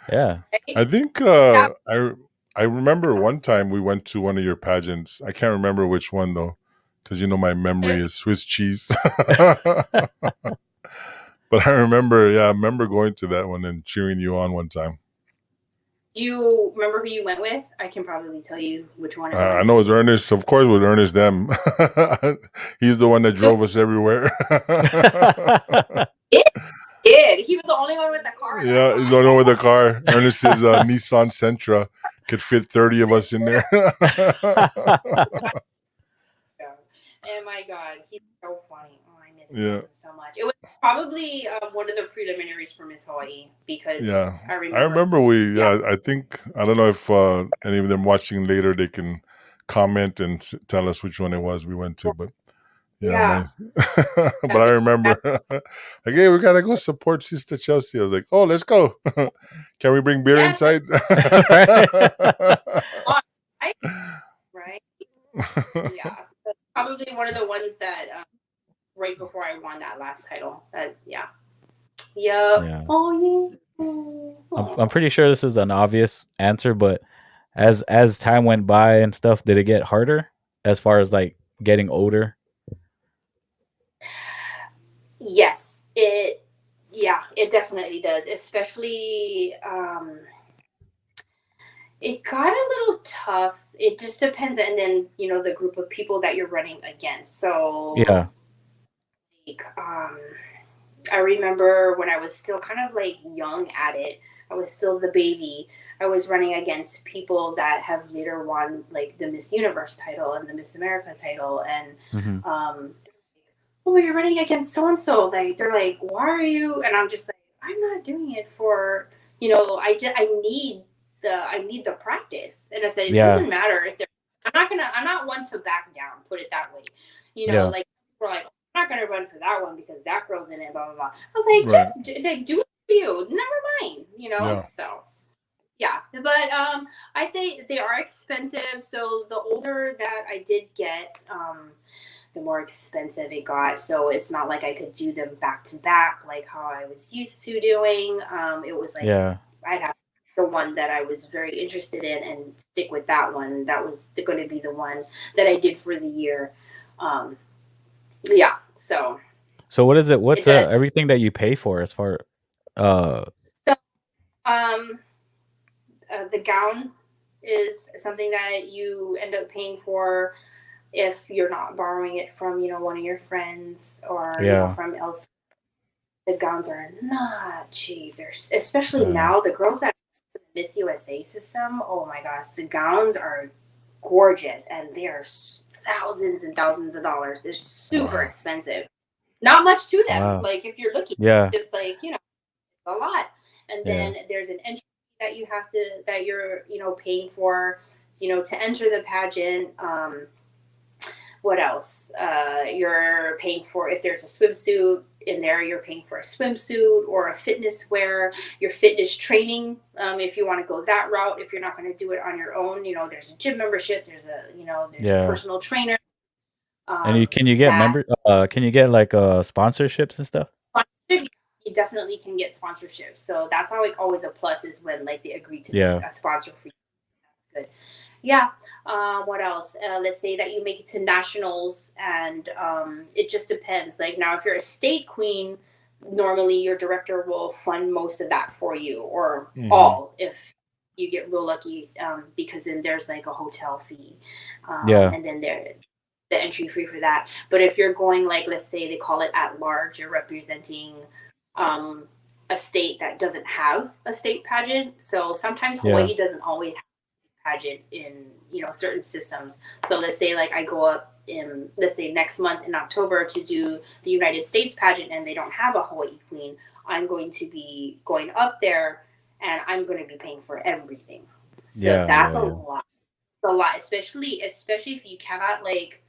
Yeah. I think I remember one time we went to one of your pageants. I can't remember which one though, because you know my memory is Swiss cheese. But I remember going to that one and cheering you on one time. Do you remember who you went with? I can probably tell you which one it was. I know it was Ernest. Of course, with Ernest them. He's the one that drove us everywhere. He was the only one with the car. Yeah, he's the only one with the car. Ernest's Nissan Sentra could fit 30 of us in there. Oh my God, he's so funny. Oh, I miss him so much. It was probably one of the preliminaries for Miss Hawaii, because I remember I think, I don't know if any of them watching later, they can comment and tell us which one it was we went to, but but I remember like, hey, we gotta go support Sister Chelsey. I was like, oh, let's go. Can we bring beer inside? Right. Yeah, probably one of the ones that right before I won that last title. Oh yeah. I'm pretty sure this is an obvious answer, but as time went by and stuff, did it get harder as far as like getting older? Yes, it definitely does. Especially, it got a little tough. It just depends, and then you know the group of people that you're running against. So yeah, like, I remember when I was still kind of like young at it. I was still the baby. I was running against people that have later won like the Miss Universe title and the Miss America title, and oh, you're running against so and so. Like they're like, why are you? And I'm just like, I'm not doing it for, you know, I need the practice. And I said, it doesn't matter if they're. I'm not one to back down. Put it that way. You know, like we're like, I'm not gonna run for that one because that girl's in it. Blah blah blah. I was like, just do it for you. Never mind. You know. So. Yeah, but I say they are expensive. So the older that I did get, the more expensive it got. So it's not like I could do them back to back like how I was used to doing. It was like I'd have the one that I was very interested in and stick with that one. That was going to be the one that I did for the year. Yeah. So what is it? What's everything that you pay for as far? The gown is something that you end up paying for if you're not borrowing it from, one of your friends or from else. The gowns are not cheap. There's especially now the girls that Miss USA system. Oh my gosh, the gowns are gorgeous and they're thousands and thousands of dollars. They're super expensive. Not much to them. Like if you're looking, just like a lot. And then there's an entry that you have that you're paying for, to enter the pageant. What else? You're paying for, if there's a swimsuit in there, you're paying for a swimsuit or a fitness wear, your fitness training. If you want to go that route, if you're not going to do it on your own, there's a gym membership, there's a personal trainer. And can you get can you get like sponsorships and stuff? You definitely can get sponsorships. So that's always a plus is when like they agree to be a sponsor for you. That's good. Yeah. What else? Let's say that you make it to nationals, and it just depends. Like now, if you're a state queen, normally your director will fund most of that for you, or all if you get real lucky, because then there's like a hotel fee, and then there's the entry fee for that. But if you're going, like, let's say they call it at large, you're representing a state that doesn't have a state pageant. So sometimes Hawaii doesn't always have a pageant in certain systems. So let's say like I go up in, let's say next month in October to do the United States pageant, and they don't have a Hawaii queen. I'm going to be going up there, and I'm going to be paying for everything. So that's a lot. It's a lot, especially if you cannot like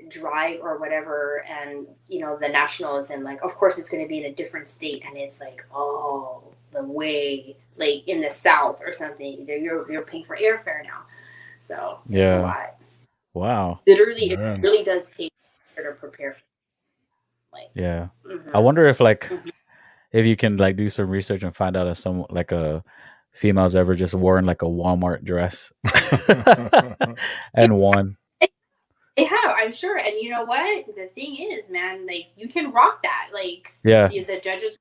drive or whatever, and the nationals, and like of course it's going to be in a different state, and it's like the way like in the south or something, you're paying for airfare now, so it's a lot. Wow, literally it really does take to prepare for I wonder if like if you can like do some research and find out if some like a female's ever just worn like a Walmart dress and won. They have, I'm sure. And you know what? The thing is, man, like you can rock that. Like the judges,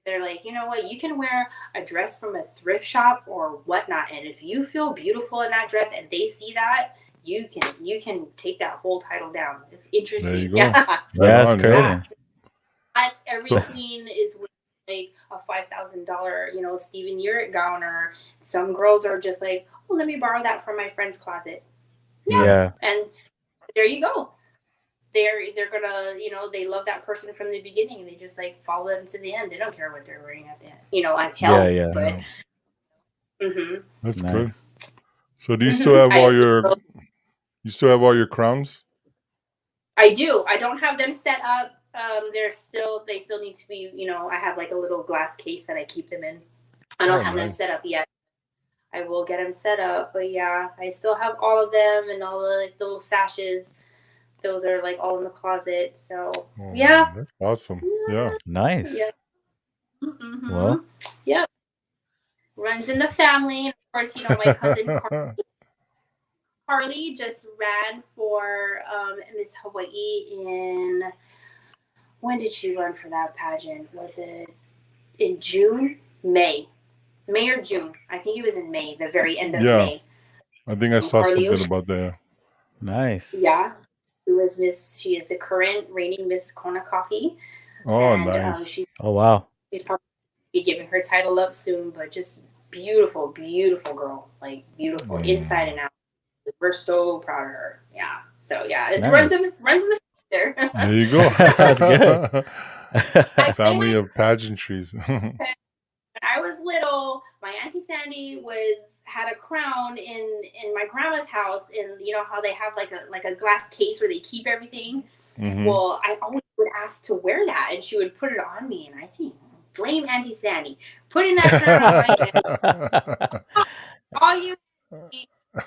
they're like, you know what? You can wear a dress from a thrift shop or whatnot, and if you feel beautiful in that dress, and they see that, you can take that whole title down. It's interesting. There you go. That's crazy. Not every queen is with like a $5,000, Stephen Urich gown, or some girls are just like, oh, let me borrow that from my friend's closet. And there you go. They're gonna, they love that person from the beginning, and they just like follow them to the end. They don't care what they're wearing at the end. It helps, but that's good. So do you still have all your crowns? I do. I don't have them set up. They still need to be, I have like a little glass case that I keep them in. I don't have them set up yet. I will get them set up, but I still have all of them, and all the like little sashes. Those are like all in the closet. So that's awesome. Yeah, nice. Yeah. Well, runs in the family. Of course, my cousin Carly just ran for Miss Hawaii in. When did she run for that pageant? Was it in June? May or June? I think it was in May, the very end of May. I think I saw something about that. Nice. Yeah. She is the current reigning Miss Kona Coffee. Oh, and, nice. Wow. She's probably be giving her title up soon, but just beautiful, beautiful girl. Like beautiful inside and out. We're so proud of her. Yeah. So it runs in the future. There you go. That's good. Family of pageantries. When I was little, my Auntie Sandy had a crown in my grandma's house, and you know how they have like a glass case where they keep everything. Well, I always would ask to wear that, and she would put it on me, and I think, blame Auntie Sandy, putting that crown on my head. All you,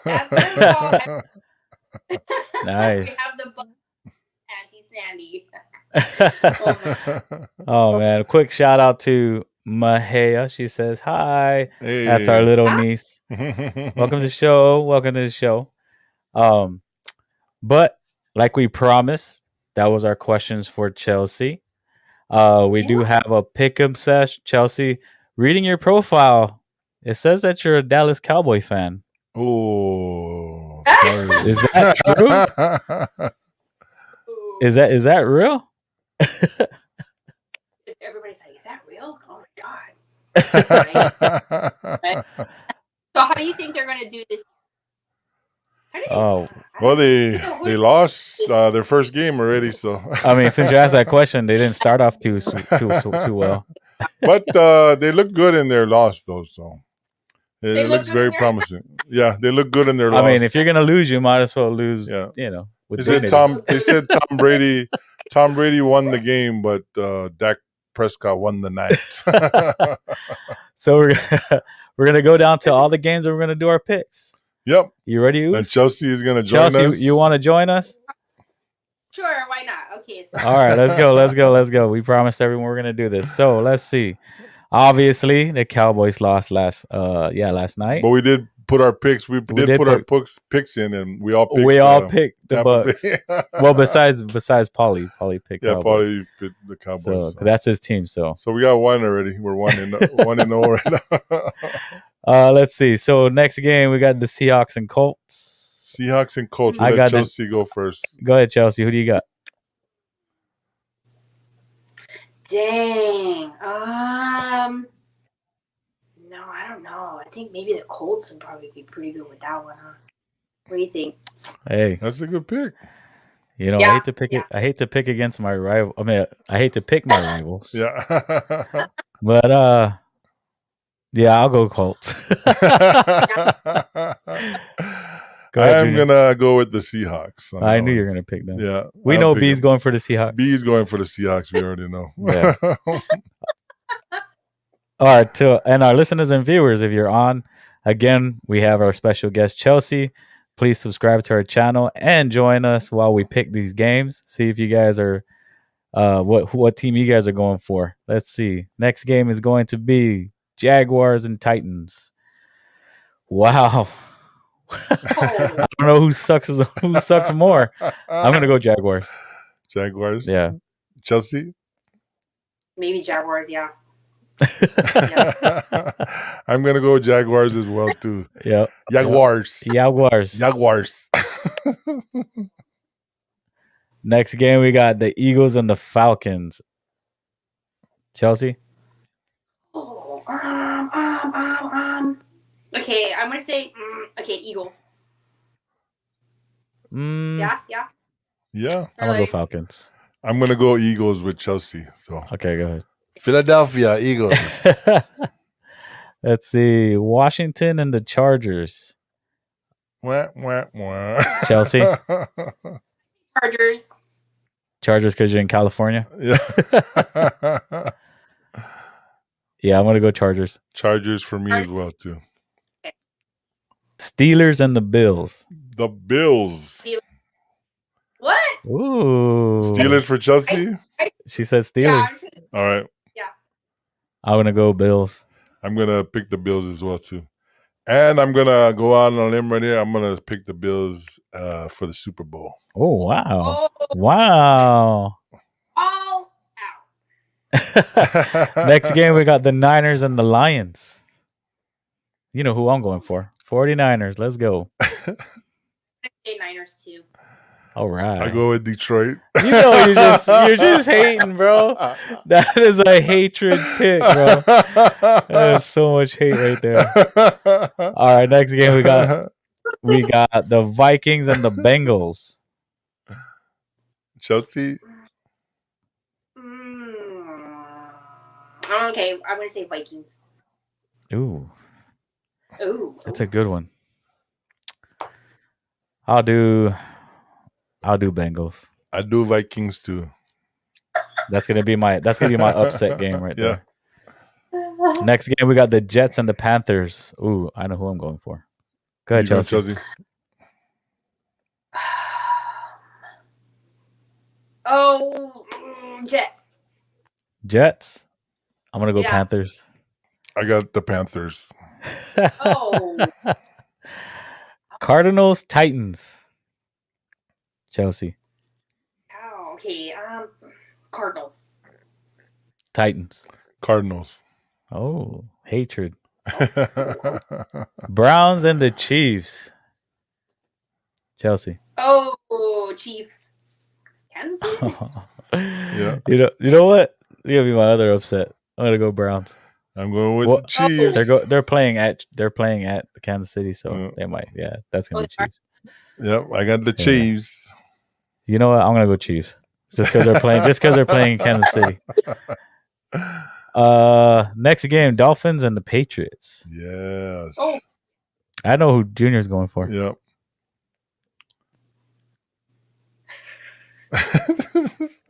that's her fault. Nice. We have the Auntie Sandy. Oh man, quick shout out to Mahea. She says hi. Hey. That's our little niece. Welcome to the show. Welcome to the show. But like we promised, that was our questions for Chelsey. We do have a pick'em sesh. Chelsey, reading your profile, it says that you're a Dallas Cowboy fan. Oh, sorry. Is that true? Is that real? Everybody's like, is that real? Oh my god. Right? So how do you think they're going to do this? Well, they lost their first game already. So I mean, since you asked that question, they didn't start off too well. But they look good in their loss, though. So it looks very promising. Yeah, they look good in their loss. I mean, if you're gonna lose, you might as well lose. Yeah. You know. They said Tom Brady won the game, but Dak Prescott won the night. So we're gonna go down to all the games, and we're gonna do our picks. Yep. You ready? And Chelsey is gonna join us. You want to join us? Sure, why not? Okay. So. All right, let's go. We promised everyone we're gonna do this. So let's see. Obviously, the Cowboys lost last night. But we did put our picks. We did put our picks in, and we all picked. The Bucks. Well, besides Paulie picked. Yeah, Paulie picked the Cowboys. So that's his team. So we got one already. We're 1-0 right now. Let's see. So next game we got the Seahawks and Colts. We'll let Chelsey go first. Go ahead, Chelsey. Who do you got? Dang. No, I don't know. I think maybe the Colts would probably be pretty good with that one, huh? What do you think? Hey, that's a good pick. You know, I hate to pick it. I hate to pick against my rival. I mean, I hate to pick my rivals. Yeah. But yeah, I'll go Colts. I'm gonna go with the Seahawks. I knew you were gonna pick them. Yeah, we know B's going for the Seahawks. B's going for the Seahawks. We already know. Yeah. All right, and our listeners and viewers, if you're on, again, we have our special guest Chelsey. Please subscribe to our channel and join us while we pick these games. See if you guys are what team you guys are going for. Let's see. Next game is going to be Jaguars and Titans. Wow. I don't know who sucks more. I'm gonna go Jaguars. Jaguars? Yeah. Chelsey? Maybe Jaguars, yeah. I'm gonna go Jaguars as well too. Yeah. Jaguars. Next game we got the Eagles and the Falcons. Chelsey? Oh, okay, I'm gonna say Eagles. Yeah. I'm gonna go Falcons. I'm gonna go Eagles with Chelsey. So okay, go ahead. Philadelphia Eagles. Let's see, Washington and the Chargers. Chelsey. Chargers because you're in California. Yeah. Yeah, I'm gonna go Chargers. Chargers for me as well too. Steelers and the Bills. The Bills. What? Ooh. Steelers for Chelsey? She said Steelers. Yeah, all right. Yeah. I'm going to go Bills. I'm going to pick the Bills as well, too. And I'm going to go out on a limb right here. I'm going to pick the Bills for the Super Bowl. Oh, wow. Oh. Wow. Oh, ow. Next game, we got the Niners and the Lions. You know who I'm going for. 49ers. Let's go. Niners too. All right. I go with Detroit. You know you're just hating, bro. That is a hatred pick, bro. There's so much hate right there. All right, next game we got the Vikings and the Bengals. Chelsey. Okay, I'm gonna say Vikings. Ooh. That's a good one. I'll do Bengals. I do Vikings too. That's gonna be my upset game right there. Next game we got the Jets and the Panthers. Ooh, I know who I'm going for. Go ahead, Chelsey. Oh, Jets. Jets. I'm gonna go Panthers. I got the Panthers. Oh. Cardinals, Titans. Chelsey. Oh, okay. Cardinals. Titans. Cardinals. Oh, hatred. Browns and the Chiefs. Chelsey. Oh, Chiefs. Kansas City. Yeah. You know what? You're gonna be my other upset. I'm gonna go Browns. I'm going with the Chiefs. They're playing at Kansas City, so they might. Yeah, that's gonna be Chiefs. Yep, I got the Chiefs. You know what? I'm gonna go Chiefs just because they're playing. Just because they're playing in Kansas City. Next game, Dolphins and the Patriots. Yes. Oh. I know who Junior's going for. Yep.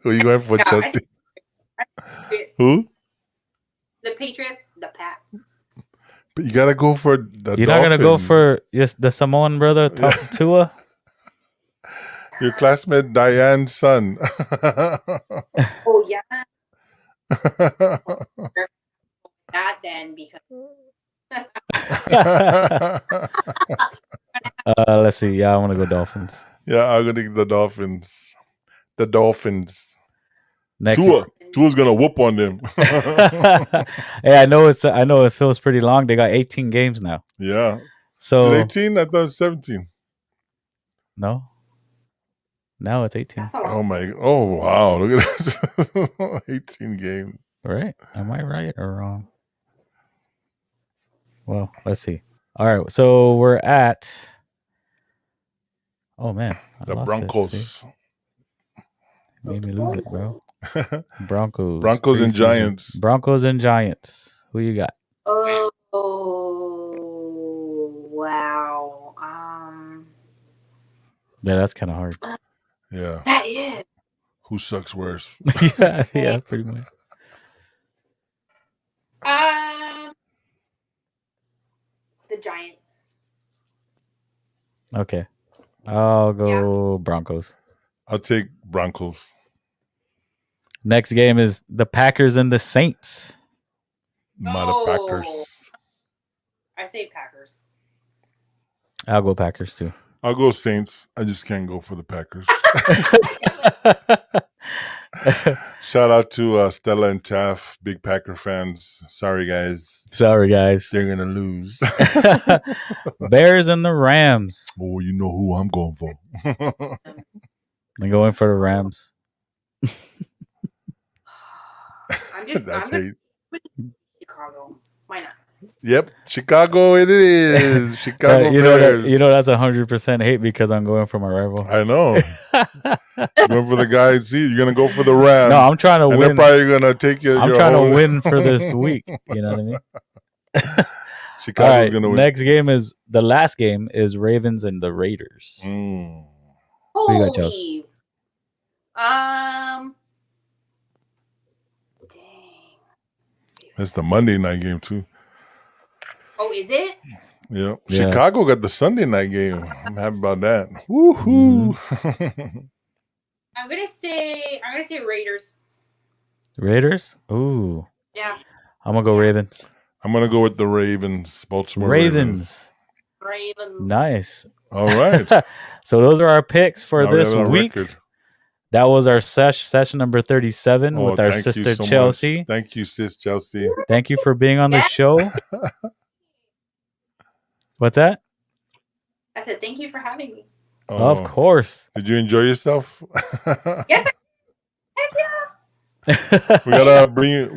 Who are you going for, Chelsey? Who? The Patriots, the Pack. But you gotta go for the You're not gonna go for the Samoan brother, Tua? Your classmate Diane's son. Oh yeah. That then because let's see. Yeah, I want to go Dolphins. Yeah, I'm gonna get the Dolphins. The Dolphins. Next, Tua's gonna whoop on them. Hey, I know it feels pretty long. They got 18 games now. Yeah. So 18? I thought it was 17. No. Now it's 18. Oh my! Oh wow! Look at that. 18 games. Right? Am I right or wrong? Well, let's see. All right, so we're at. Oh man, the Broncos. Made me lose it, bro. Broncos. Broncos and Giants. Broncos and Giants. Who you got? Oh wow. Yeah, that's kind of hard. Yeah. That is. Who sucks worse? yeah, pretty much. The Giants. Okay. I'll go Broncos. I'll take Broncos. Next game is the Packers and the Saints. Packers. I say Packers. I'll go Packers too. I'll go Saints. I just can't go for the Packers. Shout out to Stella and Taff, big Packer fans. Sorry, guys. They're going to lose. Bears and the Rams. Oh, you know who I'm going for. I'm going for the Rams. I'm going Chicago. Why not? Yep, Chicago it is. Chicago Bears. You know that's 100% hate because I'm going for my rival. I know. Going for the guys. See, you're gonna go for the Rams. No, I'm trying to win. They're probably gonna take you. I'm trying to win for this week. You know what I mean? Chicago's gonna win. Next game is the last game is Ravens and the Raiders. Holy. Dang. That's the Monday night game too. Oh, is it? Yeah. Chicago got the Sunday night game. I'm happy about that. Woohoo! I'm gonna say Raiders. Raiders? Ooh. Yeah. I'm gonna go Ravens. I'm gonna go with the Ravens. Baltimore Ravens. Nice. All right. So those are our picks for this week. That was our session number 37 with our sister Chelsey. Much. Thank you, sis Chelsey. Thank you for being on the show. What's that? I said thank you for having me. Oh. Of course. Did you enjoy yourself? Yes. Heck yeah. We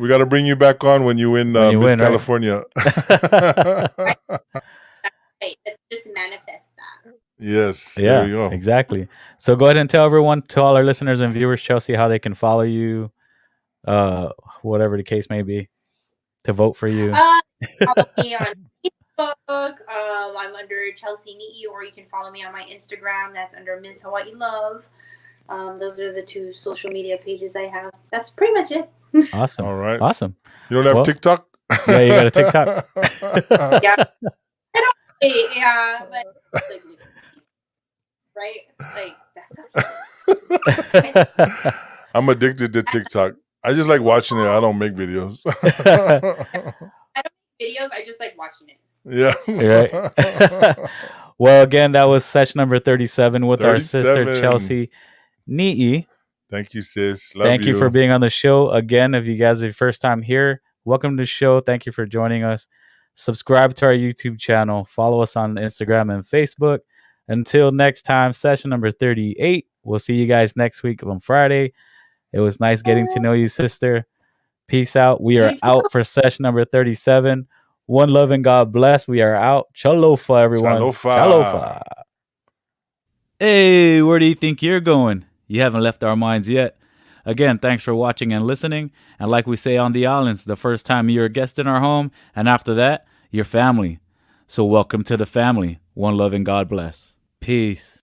gotta bring you back on when you win Miss California. Right. Let's just manifest that. Yes. Yeah, there you go. Exactly. So go ahead and tell everyone, to all our listeners and viewers, Chelsey, how they can follow you, whatever the case may be, to vote for you. Follow me on Facebook. I'm under Chelsey Nii, or you can follow me on my Instagram. That's under Miss Hawaii Love. Those are the two social media pages I have. That's pretty much it. Awesome. All right. Awesome. You don't have TikTok? Yeah, you got a TikTok. Yeah. I don't. Yeah, but like, right? Like that's stuff. I'm addicted to TikTok. I just like watching it. I don't make videos. I don't make videos. I just like watching it. Yeah. Right. Well, again, that was SESH number 37 with our sister Chelsey Nii. Thank you, sis. Love Thank you for being on the show. Again, if you guys are your first time here, welcome to the show. Thank you for joining us. Subscribe to our YouTube channel. Follow us on Instagram and Facebook. Until next time, session number 38. We'll see you guys next week on Friday. It was nice getting to know you, sister. Peace out. We are out for session number 37. One love and God bless. We are out. Chålofa, everyone. Chålofa. Hey, where do you think you're going? You haven't left our minds yet. Again, thanks for watching and listening. And like we say on the islands, the first time you're a guest in our home, and after that, you're family. So welcome to the family. One love and God bless. Peace.